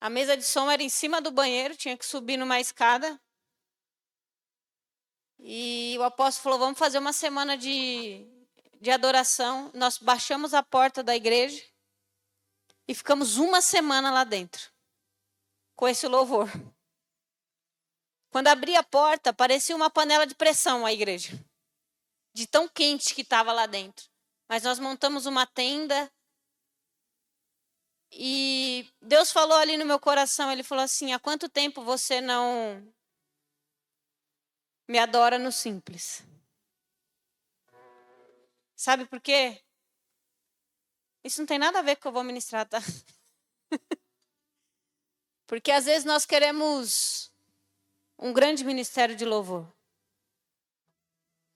A mesa de som era em cima do banheiro, tinha que subir numa escada. E o apóstolo falou, vamos fazer uma semana de adoração. Nós baixamos a porta da igreja e ficamos uma semana lá dentro, com esse louvor. Quando abri a porta, parecia uma panela de pressão a igreja, de tão quente que estava lá dentro. Mas nós montamos uma tenda e Deus falou ali no meu coração, Ele falou assim, há quanto tempo você não me adora no simples? Sabe por quê? Isso não tem nada a ver com o que eu vou ministrar, tá? Porque às vezes nós queremos um grande ministério de louvor.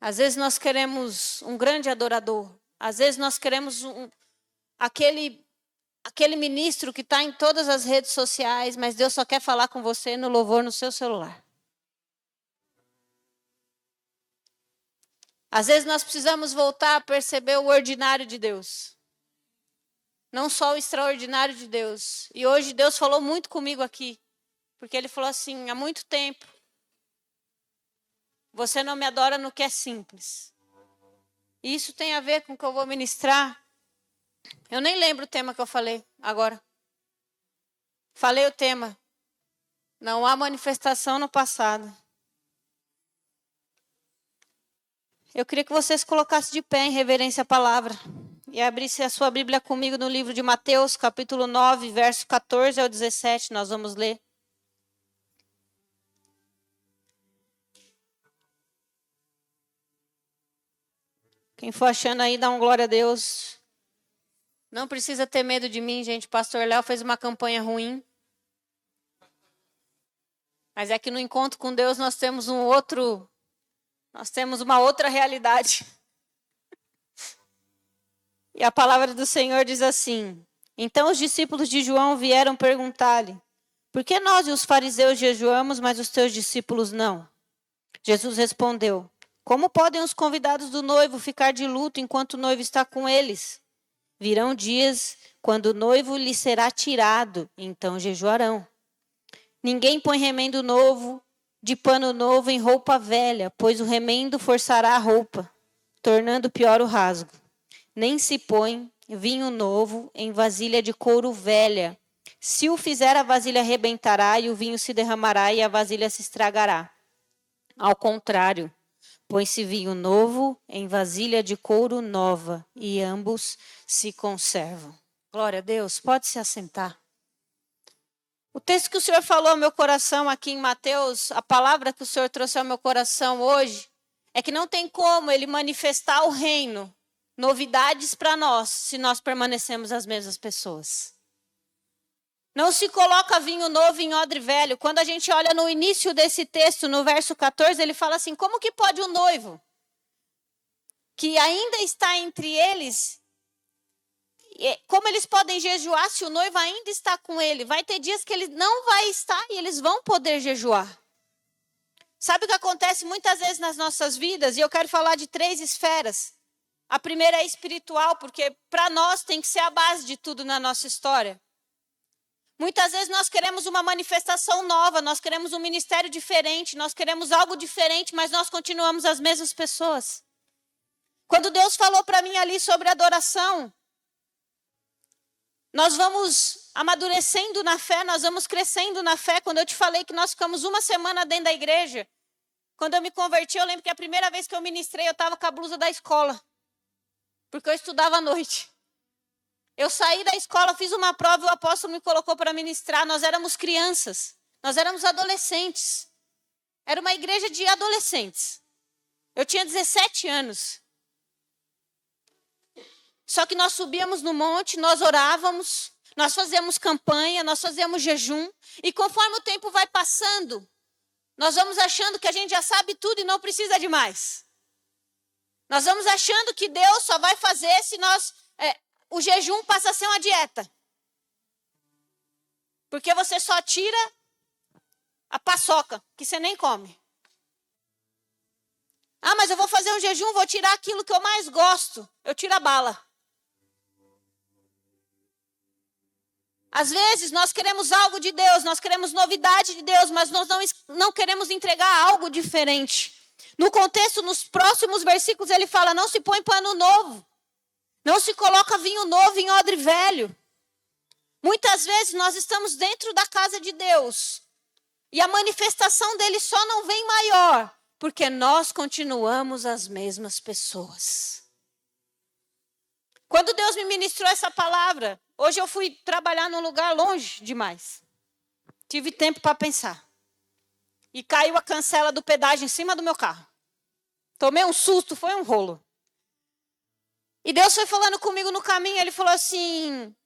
Às vezes nós queremos um grande adorador. Às vezes nós queremos aquele ministro que está em todas as redes sociais, mas Deus só quer falar com você no louvor no seu celular. Às vezes nós precisamos voltar a perceber o ordinário de Deus. Não só o extraordinário de Deus. E hoje Deus falou muito comigo aqui. Porque Ele falou assim, há muito tempo, você não me adora no que é simples. E isso tem a ver com o que eu vou ministrar. Eu nem lembro o tema que eu falei agora. Falei o tema. Não há manifestação no passado. Eu queria que você se colocasse de pé em reverência à palavra. E abrisse a sua Bíblia comigo no livro de Mateus, capítulo 9, verso 14 ao 17. Nós vamos ler. Quem for achando aí, dá um glória a Deus. Não precisa ter medo de mim, gente. Pastor Léo fez uma campanha ruim. Mas é que no encontro com Deus nós temos uma outra realidade. E a palavra do Senhor diz assim: então os discípulos de João vieram perguntar-lhe, por que nós e os fariseus jejuamos, mas os teus discípulos não? Jesus respondeu, como podem os convidados do noivo ficar de luto enquanto o noivo está com eles? Virão dias quando o noivo lhe será tirado, então jejuarão. Ninguém põe remendo novo de pano novo em roupa velha, pois o remendo forçará a roupa, tornando pior o rasgo. Nem se põe vinho novo em vasilha de couro velha. Se o fizer, a vasilha arrebentará e o vinho se derramará e a vasilha se estragará. Ao contrário, põe-se vinho novo em vasilha de couro nova e ambos se conservam. Glória a Deus, pode se assentar. O texto que o Senhor falou ao meu coração aqui em Mateus, a palavra que o Senhor trouxe ao meu coração hoje, é que não tem como Ele manifestar o reino, novidades para nós, se nós permanecemos as mesmas pessoas. Não se coloca vinho novo em odre velho. Quando a gente olha no início desse texto, no verso 14, ele fala assim, como que pode um noivo, que ainda está entre eles, como eles podem jejuar se o noivo ainda está com ele? Vai ter dias que ele não vai estar e eles vão poder jejuar. Sabe o que acontece muitas vezes nas nossas vidas? E eu quero falar de 3 esferas. A primeira é espiritual, porque para nós tem que ser a base de tudo na nossa história. Muitas vezes nós queremos uma manifestação nova, nós queremos um ministério diferente, nós queremos algo diferente, mas nós continuamos as mesmas pessoas. Quando Deus falou para mim ali sobre adoração, nós vamos amadurecendo na fé, nós vamos crescendo na fé. Quando eu te falei que nós ficamos uma semana dentro da igreja, quando eu me converti, eu lembro que a primeira vez que eu ministrei, eu estava com a blusa da escola, porque eu estudava à noite. Eu saí da escola, fiz uma prova e o apóstolo me colocou para ministrar. Nós éramos crianças, nós éramos adolescentes. Era uma igreja de adolescentes. Eu tinha 17 anos. Só que nós subíamos no monte, nós orávamos, nós fazíamos campanha, nós fazíamos jejum. E conforme o tempo vai passando, nós vamos achando que a gente já sabe tudo e não precisa de mais. Nós vamos achando que Deus só vai fazer se nós... o jejum passa a ser uma dieta. Porque você só tira a paçoca, que você nem come. Ah, mas eu vou fazer um jejum, vou tirar aquilo que eu mais gosto. Eu tiro a bala. Às vezes nós queremos algo de Deus, nós queremos novidade de Deus, mas nós não queremos entregar algo diferente. No contexto, nos próximos versículos, ele fala: não se põe pano novo, não se coloca vinho novo em odre velho. Muitas vezes nós estamos dentro da casa de Deus e a manifestação dele só não vem maior, porque nós continuamos as mesmas pessoas. Quando Deus me ministrou essa palavra, hoje eu fui trabalhar num lugar longe demais. Tive tempo para pensar. E caiu a cancela do pedágio em cima do meu carro. Tomei um susto, foi um rolo. E Deus foi falando comigo no caminho, ele falou assim: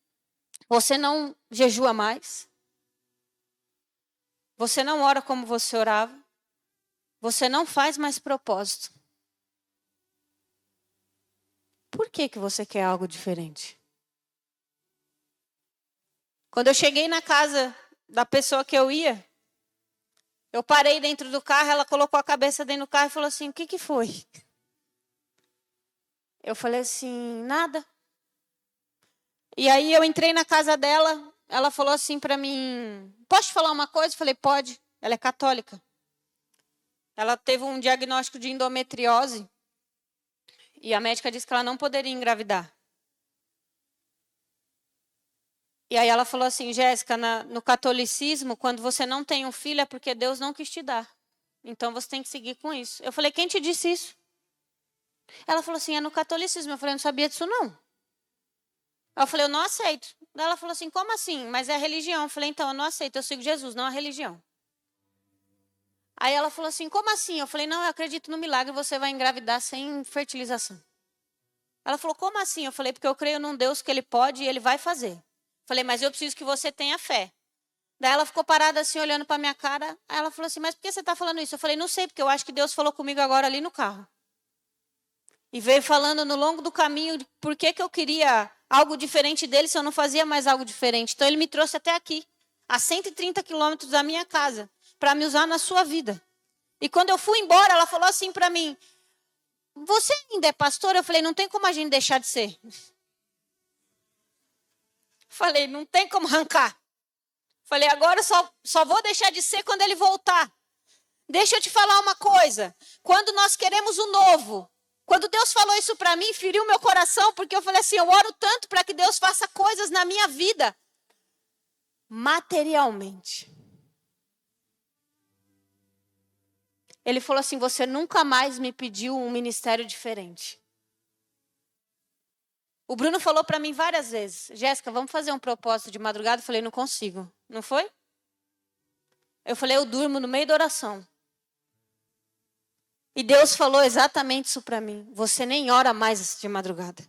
você não jejua mais? Você não ora como você orava? Você não faz mais propósito. Por que você quer algo diferente? Quando eu cheguei na casa da pessoa que eu ia, eu parei dentro do carro, ela colocou a cabeça dentro do carro e falou assim: o que foi? Eu falei assim: nada. E aí eu entrei na casa dela, ela falou assim para mim: posso te falar uma coisa? Eu falei: pode. Ela é católica. Ela teve um diagnóstico de endometriose e a médica disse que ela não poderia engravidar. E aí ela falou assim: Jéssica, no catolicismo, quando você não tem um filho é porque Deus não quis te dar. Então você tem que seguir com isso. Eu falei: quem te disse isso? Ela falou assim: é no catolicismo. Eu falei: eu não sabia disso não. Eu falei: eu não aceito. Ela falou assim: como assim? Mas é a religião. Eu falei: então, eu não aceito. Eu sigo Jesus, não a religião. Aí ela falou assim: como assim? Eu falei: não, eu acredito no milagre, você vai engravidar sem fertilização. Ela falou: como assim? Eu falei: porque eu creio num Deus que ele pode e ele vai fazer. Eu falei: mas eu preciso que você tenha fé. Daí ela ficou parada assim, olhando para minha cara. Aí ela falou assim: mas por que você está falando isso? Eu falei: não sei, porque eu acho que Deus falou comigo agora ali no carro. E veio falando no longo do caminho de por que eu queria algo diferente dele se eu não fazia mais algo diferente. Então ele me trouxe até aqui, a 130 quilômetros da minha casa, para me usar na sua vida. E quando eu fui embora, ela falou assim para mim: você ainda é pastora? Eu falei: não tem como a gente deixar de ser. Falei: não tem como arrancar. Falei: agora só vou deixar de ser quando ele voltar. Deixa eu te falar uma coisa. Quando nós queremos o novo, quando Deus falou isso para mim, feriu meu coração, porque eu falei assim: eu oro tanto para que Deus faça coisas na minha vida, materialmente. Ele falou assim: você nunca mais me pediu um ministério diferente. O Bruno falou para mim várias vezes: Jéssica, vamos fazer um propósito de madrugada? Eu falei: não consigo. Não foi? Eu falei: eu durmo no meio da oração. E Deus falou exatamente isso para mim: você nem ora mais de madrugada.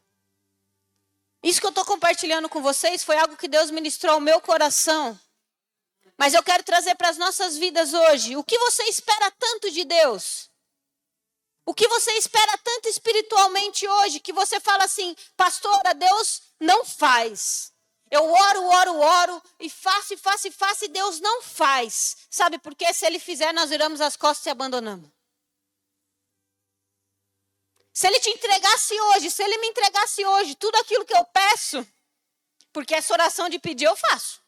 Isso que eu estou compartilhando com vocês foi algo que Deus ministrou ao meu coração. Mas eu quero trazer para as nossas vidas hoje. O que você espera tanto de Deus? O que você espera tanto espiritualmente hoje, que você fala assim: pastora, Deus não faz. Eu oro, e faço, e Deus não faz. Sabe por quê? Se Ele fizer, nós viramos as costas e abandonamos. Se Ele te entregasse hoje, se Ele me entregasse hoje tudo aquilo que eu peço, porque essa oração de pedir eu faço.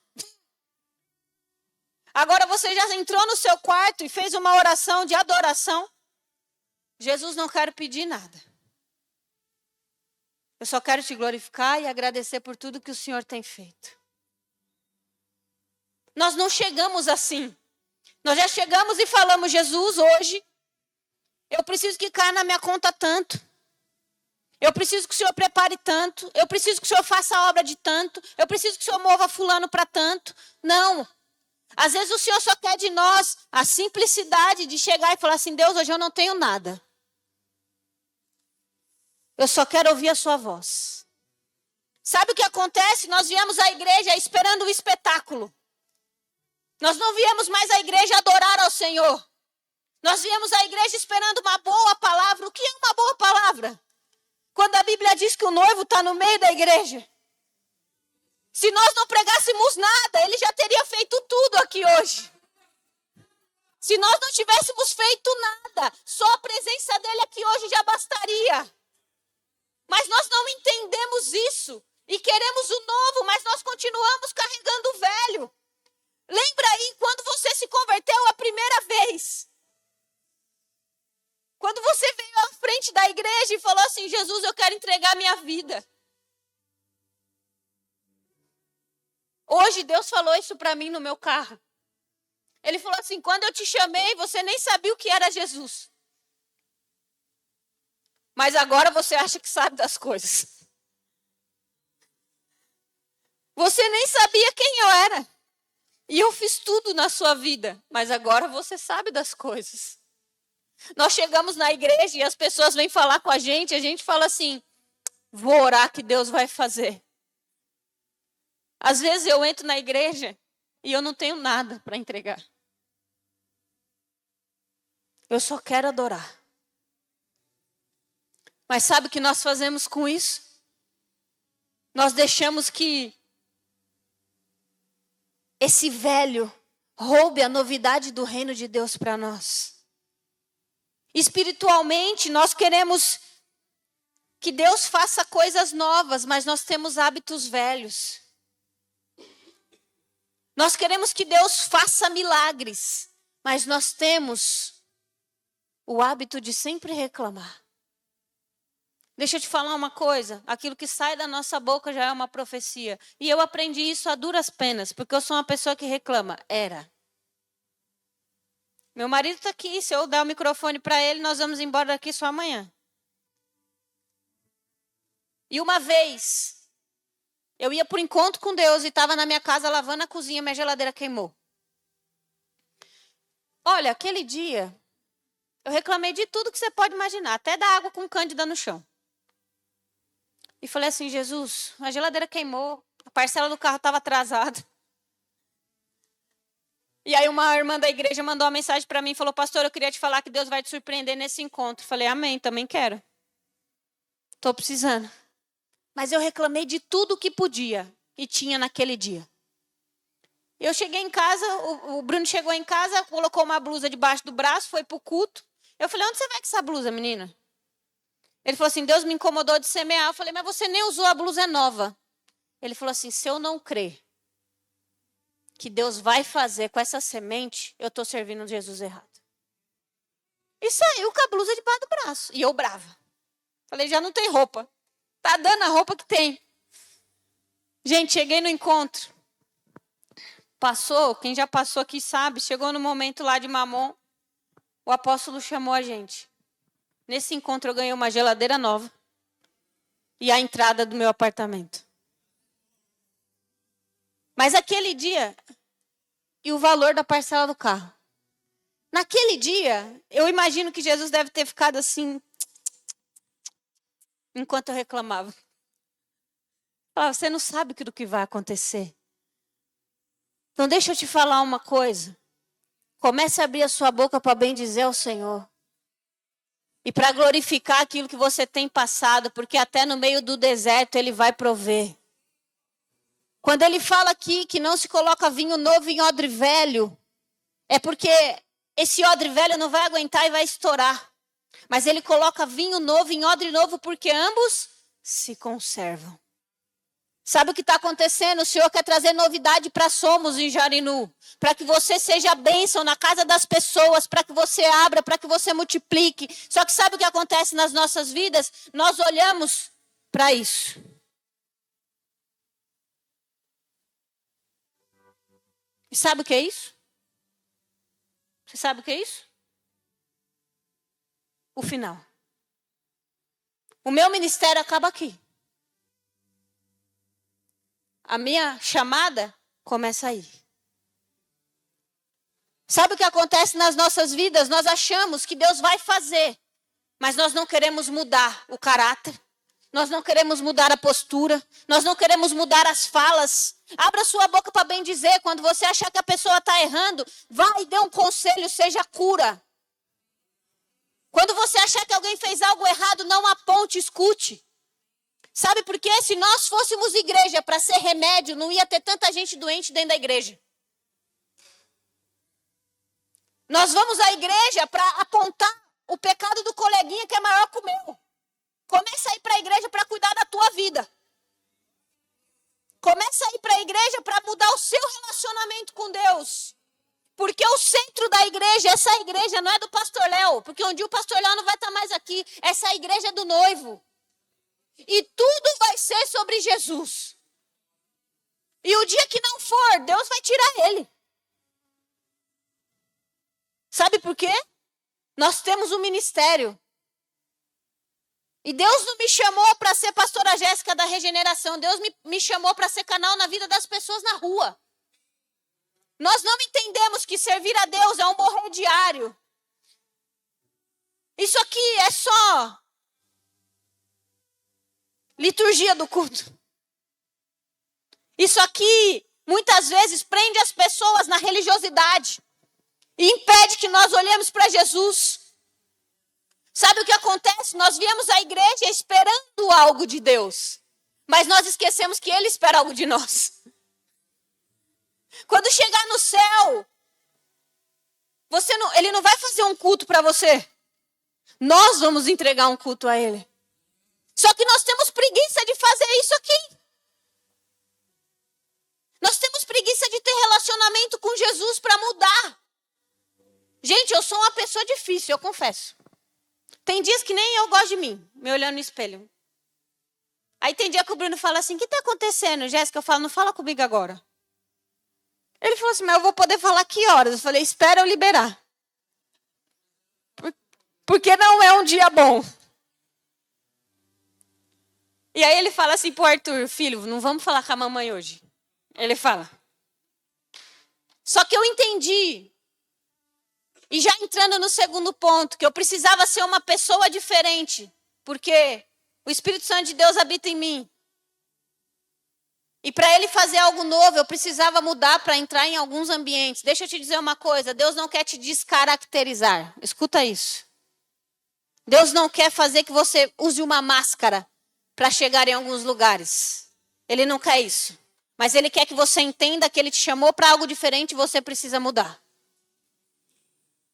Agora você já entrou no seu quarto e fez uma oração de adoração. Jesus, não quero pedir nada. Eu só quero te glorificar e agradecer por tudo que o Senhor tem feito. Nós não chegamos assim. Nós já chegamos e falamos: Jesus, hoje, eu preciso que caia na minha conta tanto. Eu preciso que o Senhor prepare tanto. Eu preciso que o Senhor faça a obra de tanto. Eu preciso que o Senhor mova fulano para tanto. Não. Às vezes o Senhor só quer de nós a simplicidade de chegar e falar assim: Deus, hoje eu não tenho nada. Eu só quero ouvir a sua voz. Sabe o que acontece? Nós viemos à igreja esperando o espetáculo. Nós não viemos mais à igreja adorar ao Senhor. Nós viemos à igreja esperando uma boa palavra. O que é uma boa palavra? Quando a Bíblia diz que o noivo está no meio da igreja. Se nós não pregássemos nada, ele já teria feito tudo aqui hoje. Se nós não tivéssemos feito nada, só a presença dele aqui hoje já bastaria. Mas nós não entendemos isso. E queremos o novo, mas nós continuamos carregando o velho. Lembra aí quando você se converteu a primeira vez? Quando você veio à frente da igreja e falou assim, Jesus, eu quero entregar minha vida. Hoje Deus falou isso para mim no meu carro. Ele falou assim, quando eu te chamei, você nem sabia o que era Jesus. Mas agora você acha que sabe das coisas. Você nem sabia quem eu era. E eu fiz tudo na sua vida. Mas agora você sabe das coisas. Nós chegamos na igreja e as pessoas vêm falar com a gente fala assim, vou orar que Deus vai fazer. Às vezes eu entro na igreja e eu não tenho nada para entregar. Eu só quero adorar. Mas sabe o que nós fazemos com isso? Nós deixamos que esse velho roube a novidade do reino de Deus para nós. Espiritualmente, nós queremos que Deus faça coisas novas, mas nós temos hábitos velhos. Nós queremos que Deus faça milagres, mas nós temos o hábito de sempre reclamar. Deixa eu te falar uma coisa, aquilo que sai da nossa boca já é uma profecia. E eu aprendi isso a duras penas, porque eu sou uma pessoa que reclama. Meu marido está aqui, se eu dar o microfone para ele, nós vamos embora daqui só amanhã. E uma vez, eu ia para o encontro com Deus e estava na minha casa lavando a cozinha, minha geladeira queimou. Olha, aquele dia, eu reclamei de tudo que você pode imaginar, até da água com cândida no chão. E falei assim, Jesus, a geladeira queimou, a parcela do carro estava atrasada. E aí uma irmã da igreja mandou uma mensagem para mim e falou, pastor, eu queria te falar que Deus vai te surpreender nesse encontro. Falei, amém, também quero. Estou precisando. Mas eu reclamei de tudo que podia e tinha naquele dia. Eu cheguei em casa, o Bruno chegou em casa, colocou uma blusa debaixo do braço, foi pro culto. Eu falei, onde você vai com essa blusa, menina? Ele falou assim, Deus me incomodou de semear. Eu falei, mas você nem usou a blusa, é nova. Ele falou assim, se eu não crer que Deus vai fazer com essa semente, eu estou servindo Jesus errado. E saiu com a blusa debaixo do braço. E eu brava. Falei, já não tem roupa. Tá dando a roupa que tem. Gente, cheguei no encontro. Passou, quem já passou aqui sabe, chegou no momento lá de Mamon, o apóstolo chamou a gente. Nesse encontro eu ganhei uma geladeira nova e a entrada do meu apartamento. Mas aquele dia, e o valor da parcela do carro. Naquele dia, eu imagino que Jesus deve ter ficado assim, enquanto eu reclamava. Falava, você não sabe do que vai acontecer. Então deixa eu te falar uma coisa. Comece a abrir a sua boca para bendizer ao Senhor. E para glorificar aquilo que você tem passado, porque até no meio do deserto Ele vai prover. Quando Ele fala aqui que não se coloca vinho novo em odre velho, é porque esse odre velho não vai aguentar e vai estourar. Mas Ele coloca vinho novo em odre novo porque ambos se conservam. Sabe o que está acontecendo? O Senhor quer trazer novidade para Somos em Jarinu. Para que você seja bênção na casa das pessoas. Para que você abra, para que você multiplique. Só que sabe o que acontece nas nossas vidas? Nós olhamos para isso. E sabe o que é isso? Você sabe o que é isso? O final. O meu ministério acaba aqui. A minha chamada começa aí. Sabe o que acontece nas nossas vidas? Nós achamos que Deus vai fazer, mas nós não queremos mudar o caráter, nós não queremos mudar a postura, nós não queremos mudar as falas. Abra sua boca para bem dizer. Quando você achar que a pessoa está errando, vai e dê um conselho, seja cura. Quando você achar que alguém fez algo errado, não aponte, escute. Sabe por quê? Se nós fôssemos igreja para ser remédio, não ia ter tanta gente doente dentro da igreja. Nós vamos à igreja para apontar o pecado do coleguinha que é maior que o meu. Começa a ir para a igreja para cuidar da tua vida. Começa a ir para a igreja para mudar o seu relacionamento com Deus. Porque o centro da igreja, essa igreja não é do pastor Léo. Porque um dia o pastor Léo não vai estar mais aqui. Essa igreja é do noivo. E tudo vai ser sobre Jesus. E o dia que não for, Deus vai tirar ele. Sabe por quê? Nós temos um ministério. E Deus não me chamou para ser pastora Jéssica da Regeneração. Deus me chamou para ser canal na vida das pessoas na rua. Nós não entendemos que servir a Deus é um morrer diário. Isso aqui é só liturgia do culto. Isso aqui, muitas vezes, prende as pessoas na religiosidade e impede que nós olhemos para Jesus. Sabe o que acontece? Nós viemos à igreja esperando algo de Deus, mas nós esquecemos que Ele espera algo de nós. Quando chegar no céu, Ele não vai fazer um culto para você. Nós vamos entregar um culto a Ele. Só que nós temos preguiça de fazer isso aqui. Nós temos preguiça de ter relacionamento com Jesus para mudar. Gente, eu sou uma pessoa difícil, eu confesso. Tem dias que nem eu gosto de mim, me olhando no espelho. Aí tem dia que o Bruno fala assim, o que está acontecendo, Jéssica? Eu falo, não fala comigo agora. Ele falou assim, mas eu vou poder falar que horas? Eu falei, espera eu liberar. Porque não é um dia bom. E aí ele fala assim pro Arthur, filho, não vamos falar com a mamãe hoje. Ele fala. Só que eu entendi. E já entrando no segundo ponto, que eu precisava ser uma pessoa diferente. Porque o Espírito Santo de Deus habita em mim. E para Ele fazer algo novo, eu precisava mudar para entrar em alguns ambientes. Deixa eu te dizer uma coisa, Deus não quer te descaracterizar. Escuta isso. Deus não quer fazer que você use uma máscara para chegar em alguns lugares. Ele não quer isso. Mas Ele quer que você entenda que Ele te chamou para algo diferente e você precisa mudar.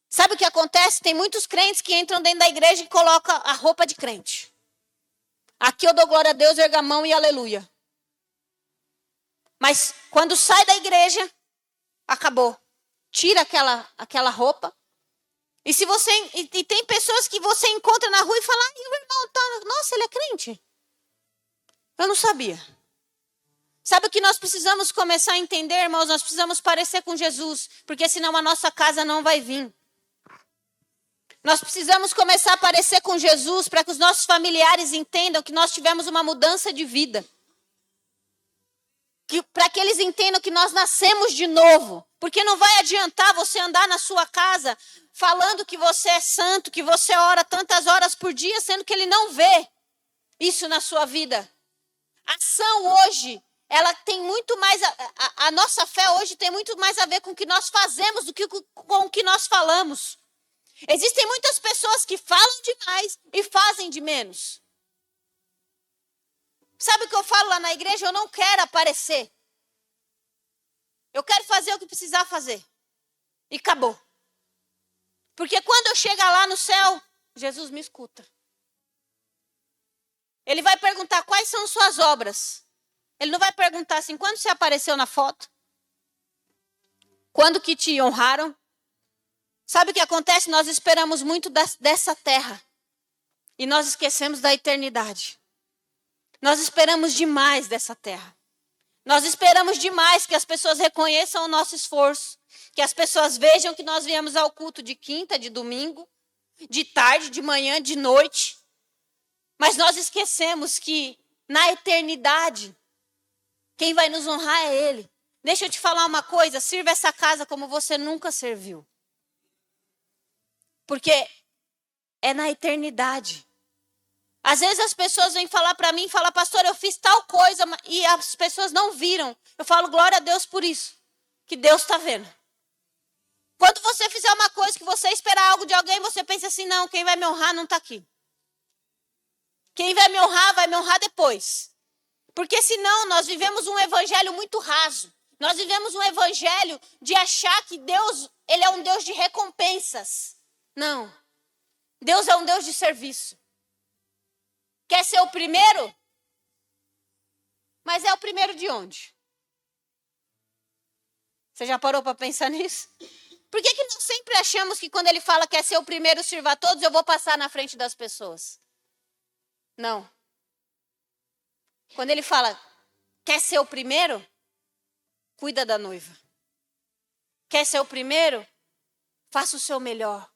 Sabe o que acontece? Tem muitos crentes que entram dentro da igreja e colocam a roupa de crente. Aqui eu dou glória a Deus, erga a mão e aleluia. Mas quando sai da igreja, acabou. Tira aquela roupa. E tem pessoas que você encontra na rua e fala, o irmão tá, nossa, ele é crente. Eu não sabia. Sabe o que nós precisamos começar a entender, irmãos? Nós precisamos parecer com Jesus, porque senão a nossa casa não vai vir. Nós precisamos começar a parecer com Jesus para que os nossos familiares entendam que nós tivemos uma mudança de vida. Para que eles entendam que nós nascemos de novo. Porque não vai adiantar você andar na sua casa falando que você é santo, que você ora tantas horas por dia, sendo que Ele não vê isso na sua vida. A ação hoje, ela tem muito mais, a nossa fé hoje tem muito mais a ver com o que nós fazemos do que com o que nós falamos. Existem muitas pessoas que falam demais e fazem de menos. Sabe o que eu falo lá na igreja? Eu não quero aparecer. Eu quero fazer o que precisar fazer. E acabou. Porque quando eu chegar lá no céu, Jesus me escuta. Ele vai perguntar quais são suas obras. Ele não vai perguntar assim, quando você apareceu na foto? Quando que te honraram? Sabe o que acontece? Nós esperamos muito dessa terra. E nós esquecemos da eternidade. Nós esperamos demais dessa terra. Nós esperamos demais que as pessoas reconheçam o nosso esforço. Que as pessoas vejam que nós viemos ao culto de quinta, de domingo, de tarde, de manhã, de noite. Mas nós esquecemos que na eternidade, quem vai nos honrar é Ele. Deixa eu te falar uma coisa, sirva essa casa como você nunca serviu. Porque é na eternidade. Às vezes as pessoas vêm falar para mim, falam, pastor, eu fiz tal coisa e as pessoas não viram. Eu falo, glória a Deus por isso, que Deus está vendo. Quando você fizer uma coisa que você esperar algo de alguém, você pensa assim, não, quem vai me honrar não está aqui. Quem vai me honrar depois. Porque senão nós vivemos um evangelho muito raso. Nós vivemos um evangelho de achar que Deus, Ele é um Deus de recompensas. Não. Deus é um Deus de serviço. Quer ser o primeiro? Mas é o primeiro de onde? Você já parou para pensar nisso? Por que nós sempre achamos que quando ele fala que quer ser o primeiro, sirva a todos, eu vou passar na frente das pessoas? Não. Quando ele fala, quer ser o primeiro, cuida da noiva. Quer ser o primeiro? Faça o seu melhor.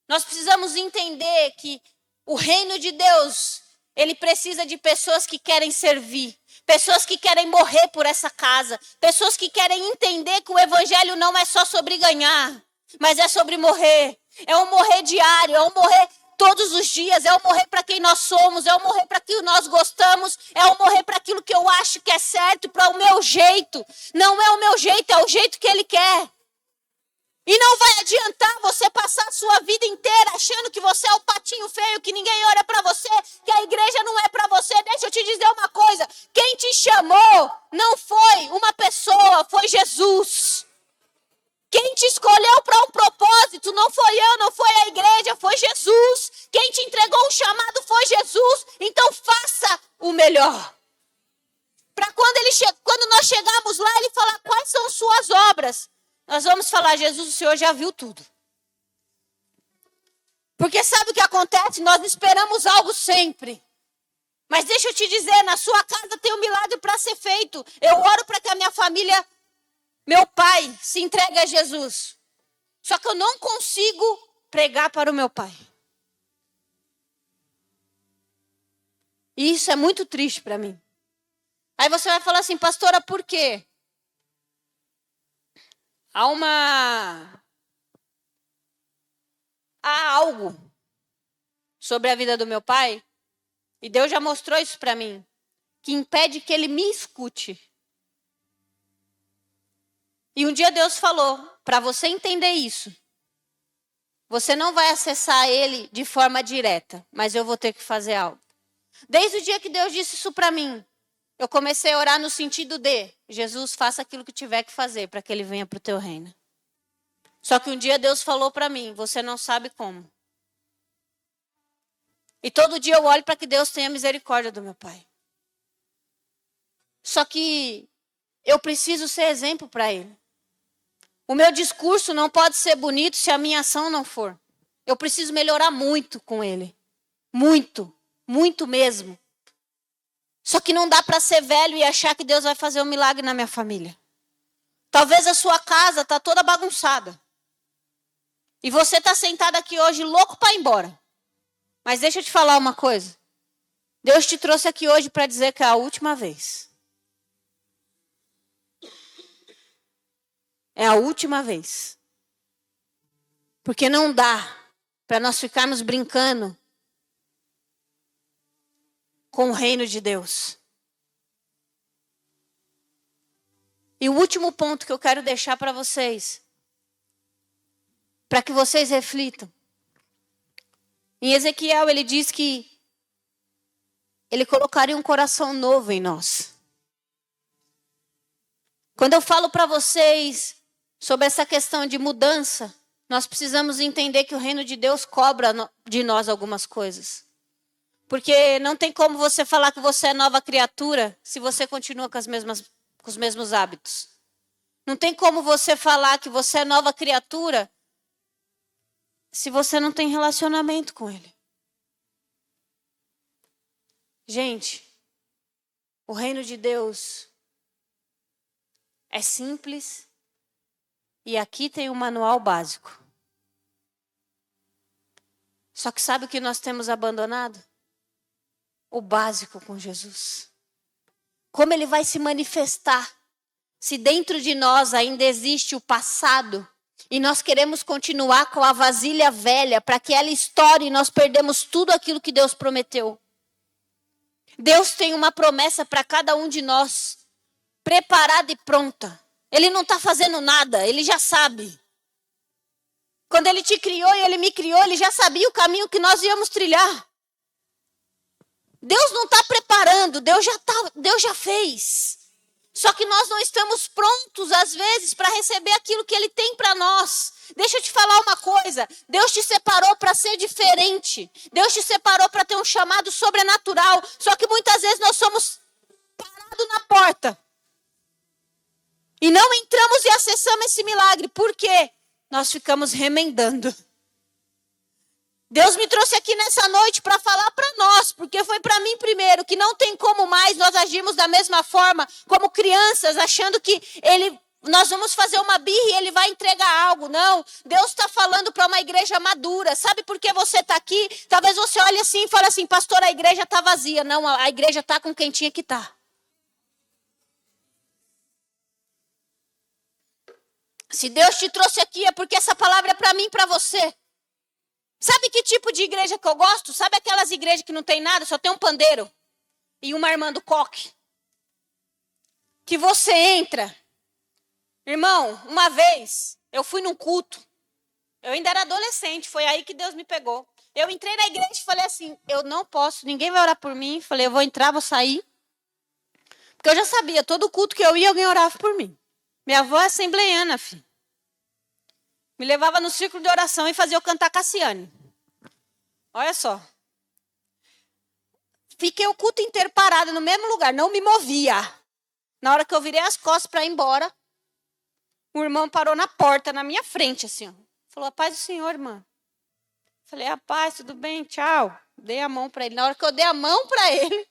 Nós precisamos entender que o reino de Deus, ele precisa de pessoas que querem servir, pessoas que querem morrer por essa casa, pessoas que querem entender que o evangelho não é só sobre ganhar, mas é sobre morrer. É um morrer diário, é um morrer todos os dias, é o morrer para quem nós somos, é o morrer para quem nós gostamos, é o morrer para aquilo que eu acho que é certo, para o meu jeito. Não é o meu jeito, é o jeito que ele quer. E não vai adiantar você passar a sua vida inteira achando que você é o patinho feio, que ninguém olha para você, que a igreja não é para você. Deixa eu te dizer uma coisa, quem te chamou não foi uma pessoa, foi Jesus. Quem te escolheu para um propósito não foi eu, não foi a igreja, foi Jesus. Quem te entregou um chamado foi Jesus. Então faça o melhor. Para quando nós chegarmos lá, ele falar quais são suas obras. Nós vamos falar, Jesus, o Senhor já viu tudo. Porque sabe o que acontece? Nós esperamos algo sempre. Mas deixa eu te dizer, na sua casa tem um milagre para ser feito. Eu oro para que a minha família, meu pai, se entregue a Jesus. Só que eu não consigo pregar para o meu pai. E isso é muito triste para mim. Aí você vai falar assim, pastora, por quê? Há algo sobre a vida do meu pai, e Deus já mostrou isso para mim, que impede que ele me escute. E um dia Deus falou, para você entender isso, você não vai acessar ele de forma direta, mas eu vou ter que fazer algo. Desde o dia que Deus disse isso para mim, eu comecei a orar no sentido de, Jesus, faça aquilo que tiver que fazer para que ele venha para o teu reino. Só que um dia Deus falou para mim, você não sabe como. E todo dia eu olho para que Deus tenha misericórdia do meu pai. Só que eu preciso ser exemplo para ele. O meu discurso não pode ser bonito se a minha ação não for. Eu preciso melhorar muito com ele. Muito, muito mesmo. Só que não dá para ser velho e achar que Deus vai fazer um milagre na minha família. Talvez a sua casa está toda bagunçada. E você está sentado aqui hoje louco para ir embora. Mas deixa eu te falar uma coisa. Deus te trouxe aqui hoje para dizer que é a última vez. É a última vez. Porque não dá para nós ficarmos brincando com o reino de Deus. E o último ponto que eu quero deixar para vocês, para que vocês reflitam. Em Ezequiel ele diz que ele colocaria um coração novo em nós. Quando eu falo para vocês sobre essa questão de mudança, nós precisamos entender que o reino de Deus cobra de nós algumas coisas. Porque não tem como você falar que você é nova criatura se você continua com os mesmos hábitos. Não tem como você falar que você é nova criatura se você não tem relacionamento com ele. Gente, o reino de Deus é simples e aqui tem um manual básico. Só que sabe o que nós temos abandonado? O básico com Jesus. Como ele vai se manifestar se dentro de nós ainda existe o passado e nós queremos continuar com a vasilha velha para que ela estoure e nós perdemos tudo aquilo que Deus prometeu. Deus tem uma promessa para cada um de nós, preparada e pronta. Ele não está fazendo nada, ele já sabe. Quando ele te criou e ele me criou, ele já sabia o caminho que nós íamos trilhar. Deus não está preparando, Deus já fez. Só que nós não estamos prontos, às vezes, para receber aquilo que ele tem para nós. Deixa eu te falar uma coisa. Deus te separou para ser diferente. Deus te separou para ter um chamado sobrenatural. Só que muitas vezes nós somos parados parado na porta. E não entramos e acessamos esse milagre. Por quê? Nós ficamos remendando. Deus me trouxe aqui nessa noite para falar para nós, porque foi para mim primeiro, que não tem como mais nós agirmos da mesma forma, como crianças, achando que nós vamos fazer uma birra e ele vai entregar algo. Não, Deus está falando para uma igreja madura. Sabe por que você está aqui? Talvez você olhe assim e fale assim, pastor, a igreja está vazia. Não, a igreja está com quem tinha que estar. Se Deus te trouxe aqui é porque essa palavra é para mim e para você. Sabe que tipo de igreja que eu gosto? Sabe aquelas igrejas que não tem nada, só tem um pandeiro e uma irmã do coque? Que você entra. Irmão, uma vez eu fui num culto. Eu ainda era adolescente, foi aí que Deus me pegou. Eu entrei na igreja e falei assim, eu não posso, ninguém vai orar por mim. Falei, eu vou entrar, vou sair. Porque eu já sabia, todo culto que eu ia, alguém orava por mim. Minha avó é assembleiana, filho. Me levava no círculo de oração e fazia eu cantar Cassiane. Olha só. Fiquei o culto inteiro parada no mesmo lugar, não me movia. Na hora que eu virei as costas para ir embora, o irmão parou na porta, na minha frente, assim, ó. Falou, a paz do Senhor, irmã. Falei, a paz, tudo bem, tchau. Dei a mão para ele. Na hora que eu dei a mão para ele,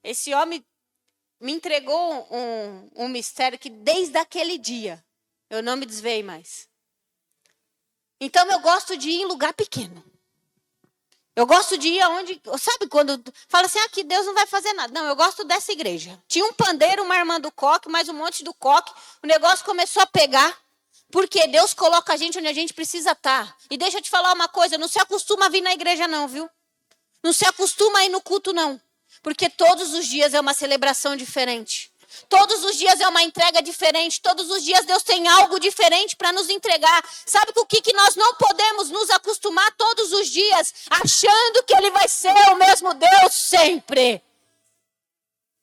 esse homem me entregou um mistério que desde aquele dia eu não me desviei mais. Então eu gosto de ir em lugar pequeno. Eu gosto de ir aonde... Sabe quando fala assim, aqui Deus não vai fazer nada. Não, eu gosto dessa igreja. Tinha um pandeiro, uma irmã do coque, mais um monte do coque. O negócio começou a pegar. Porque Deus coloca a gente onde a gente precisa estar. E deixa eu te falar uma coisa, não se acostuma a vir na igreja não, viu? Não se acostuma a ir no culto não. Porque todos os dias é uma celebração diferente. Todos os dias é uma entrega diferente. Todos os dias Deus tem algo diferente para nos entregar. Sabe com o que nós não podemos nos acostumar todos os dias? Achando que Ele vai ser o mesmo Deus sempre.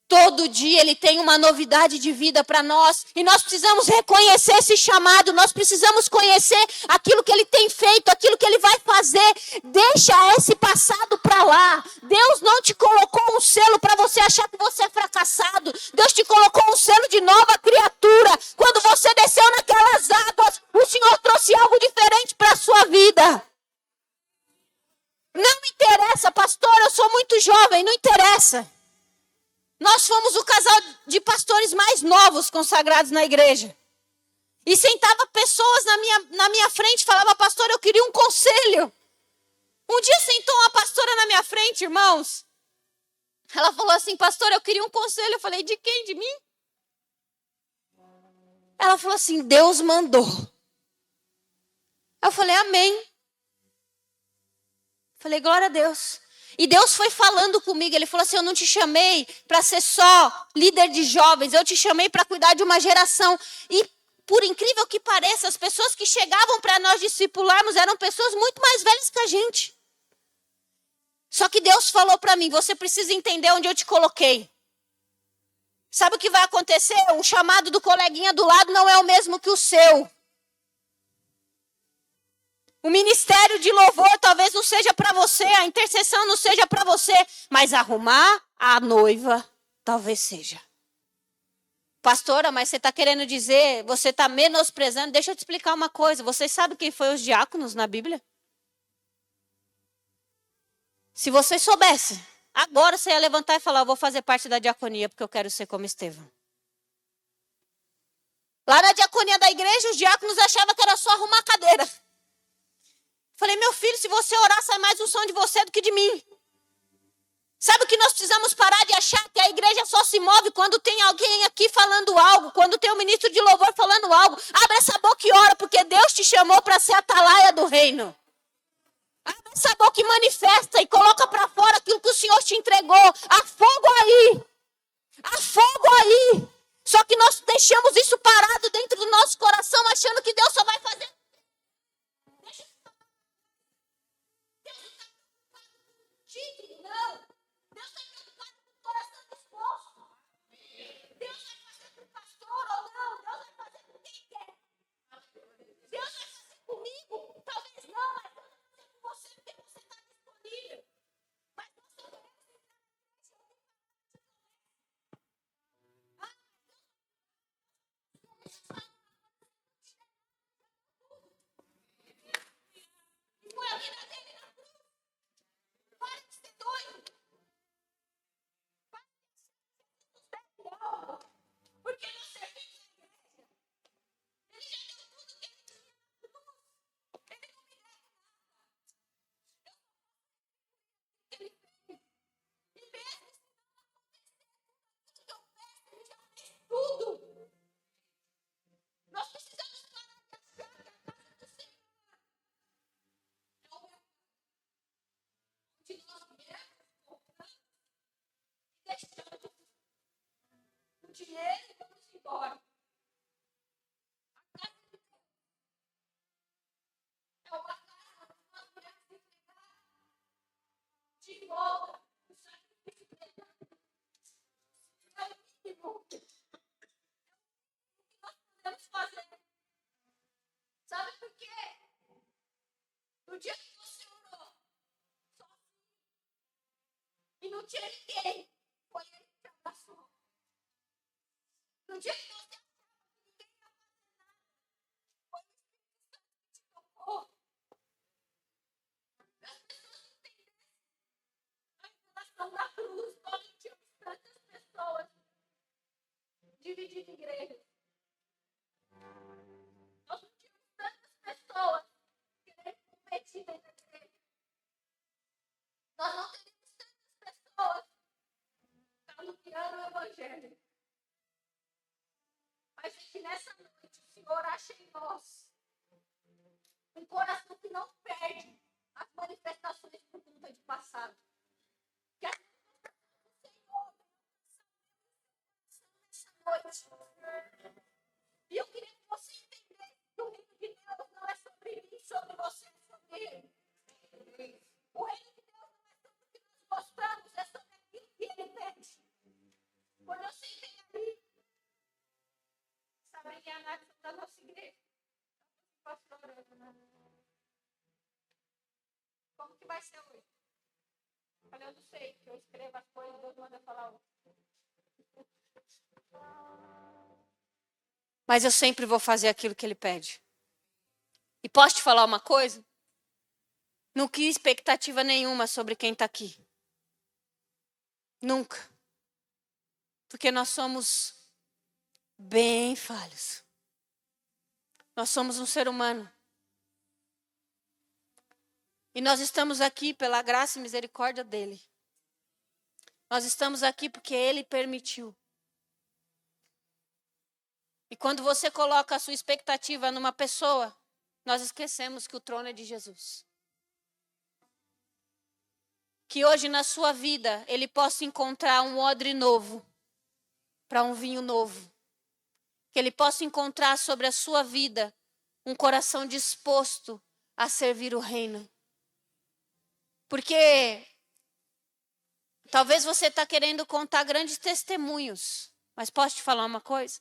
Todo dia Ele tem uma novidade de vida para nós. E nós precisamos reconhecer esse chamado. Nós precisamos conhecer aquilo que Ele tem feito, aquilo que Ele vai fazer. Deixa esse passado para lá. Deus não te colocou um selo para você achar que você é fracassado. Deus te colocou um selo de nova criatura. Quando você desceu naquelas águas, o Senhor trouxe algo diferente para a sua vida. Não interessa, pastor, eu sou muito jovem, não interessa. Nós fomos o casal de pastores mais novos consagrados na igreja. E sentava pessoas na minha frente e falava, pastor, eu queria um conselho. Um dia sentou uma pastora na minha frente, irmãos. Ela falou assim, pastor, eu queria um conselho. Eu falei, de quem? De mim? Ela falou assim, Deus mandou. Eu falei, amém. Falei, glória a Deus. E Deus foi falando comigo, Ele falou assim, eu não te chamei para ser só líder de jovens, eu te chamei para cuidar de uma geração. E por incrível que pareça, as pessoas que chegavam para nós discipularmos eram pessoas muito mais velhas que a gente. Só que Deus falou para mim, você precisa entender onde eu te coloquei. Sabe o que vai acontecer? O chamado do coleguinha do lado não é o mesmo que o seu. O ministério de louvor talvez não seja para você, a intercessão não seja para você, mas arrumar a noiva talvez seja. Pastora, mas você está querendo dizer, você está menosprezando? Deixa eu te explicar uma coisa, vocês sabem quem foi os diáconos na Bíblia? Se vocês soubessem, agora você ia levantar e falar, eu vou fazer parte da diaconia porque eu quero ser como Estevão. Lá na diaconia da igreja, os diáconos achavam que era só arrumar a cadeira. Falei, meu filho, se você orar, sai mais unção de você do que de mim. Sabe o que nós precisamos parar de achar? Que a igreja só se move quando tem alguém aqui falando algo, quando tem um ministro de louvor falando algo. Abre essa boca e ora, porque Deus te chamou para ser a atalaia do reino. Abre essa boca e manifesta e coloca para fora aquilo que o Senhor te entregou. Há fogo aí. Há fogo aí. Só que nós deixamos isso parado dentro do nosso coração, achando que Deus só vai fazer. Não. Deus está preocupado com o coração disposto. Deus vai fazer com o pastor ou não. Deus vai fazer com quem quer. Deus vai fazer comigo. Talvez não, mas Deus vai fazer com você porque você está disponível. Mas nós só queremos entrar na igreja. tinha ninguém. Foi ele que te abraçou. No dia que você achava que ninguém ia fazer nada, foi o Espírito Santo que te tocou. As pessoas não entenderam a revelação da cruz. Nós não tínhamos tantas pessoas dividindo igrejas. Nós não tínhamos tantas pessoas querendo competir dentro da igreja. Nós não teríamos tantas pessoas caluniando o Evangelho. Mas é que nessa noite o Senhor acha em nós um coração que não perde as manifestações por conta de passado. Que as manifestações do Senhor nessa noite. E eu queria que você entendesse que o reino de Deus não é sobre mim, sobre você, é sobre Ele. O reino de Deus não é sobre o que nós mostramos, é sobre aquilo que Ele pede. Quando eu sentei ali, sabe que é a análise da nossa igreja. Pastora, como que vai ser hoje? Eu falei, eu não sei, que eu escrevo as coisas e Deus manda falar hoje. Mas eu sempre vou fazer aquilo que Ele pede. E posso te falar uma coisa? Não crie expectativa nenhuma sobre quem está aqui. Nunca. Porque nós somos bem falhos. Nós somos um ser humano. E nós estamos aqui pela graça e misericórdia dEle. Nós estamos aqui porque Ele permitiu. E quando você coloca a sua expectativa numa pessoa, nós esquecemos que o trono é de Jesus. Que hoje na sua vida Ele possa encontrar um odre novo para um vinho novo. Que Ele possa encontrar sobre a sua vida um coração disposto a servir o reino. Porque talvez você está querendo contar grandes testemunhos. Mas posso te falar uma coisa?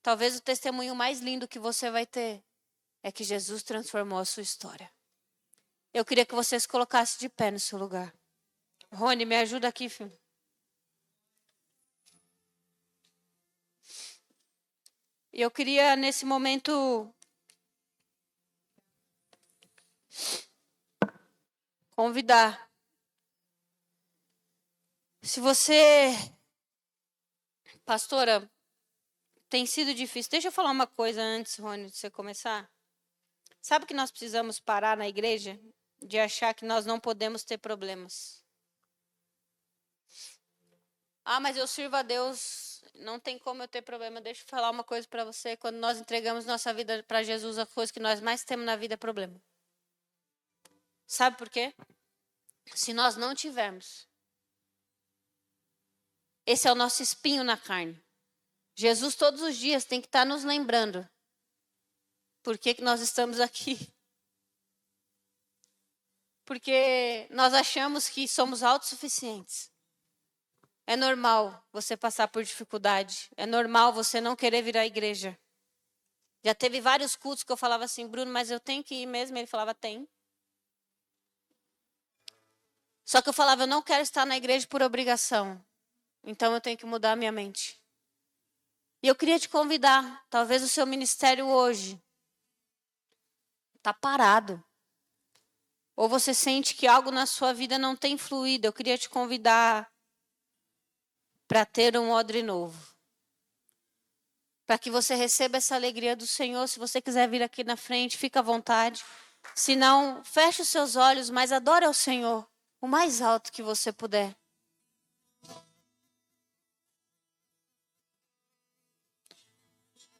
Talvez o testemunho mais lindo que você vai ter é que Jesus transformou a sua história. Eu queria que você se colocasse de pé no seu lugar. Rony, me ajuda aqui, filho. E eu queria, nesse momento, convidar. Se você, pastora, tem sido difícil. Deixa eu falar uma coisa antes, Rony, de você começar. Sabe que nós precisamos parar na igreja de achar que nós não podemos ter problemas. Ah, mas eu sirvo a Deus, não tem como eu ter problema. Deixa eu falar uma coisa para você. Quando nós entregamos nossa vida para Jesus, a coisa que nós mais temos na vida é problema. Sabe por quê? Se nós não tivermos, esse é o nosso espinho na carne. Jesus todos os dias tem que estar nos lembrando por que nós estamos aqui. Porque nós achamos que somos autossuficientes. É normal você passar por dificuldade. É normal você não querer vir à igreja. Já teve vários cultos que eu falava assim, Bruno, mas eu tenho que ir mesmo? Ele falava, tem. Só que eu falava, eu não quero estar na igreja por obrigação. Então eu tenho que mudar a minha mente. E eu queria te convidar, talvez o seu ministério hoje está parado. Ou você sente que algo na sua vida não tem fluído. Eu queria te convidar para ter um odre novo. Para que você receba essa alegria do Senhor. Se você quiser vir aqui na frente, fica à vontade. Se não, feche os seus olhos, mas adore ao Senhor o mais alto que você puder.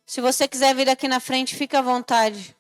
Se você quiser vir aqui na frente, fica à vontade.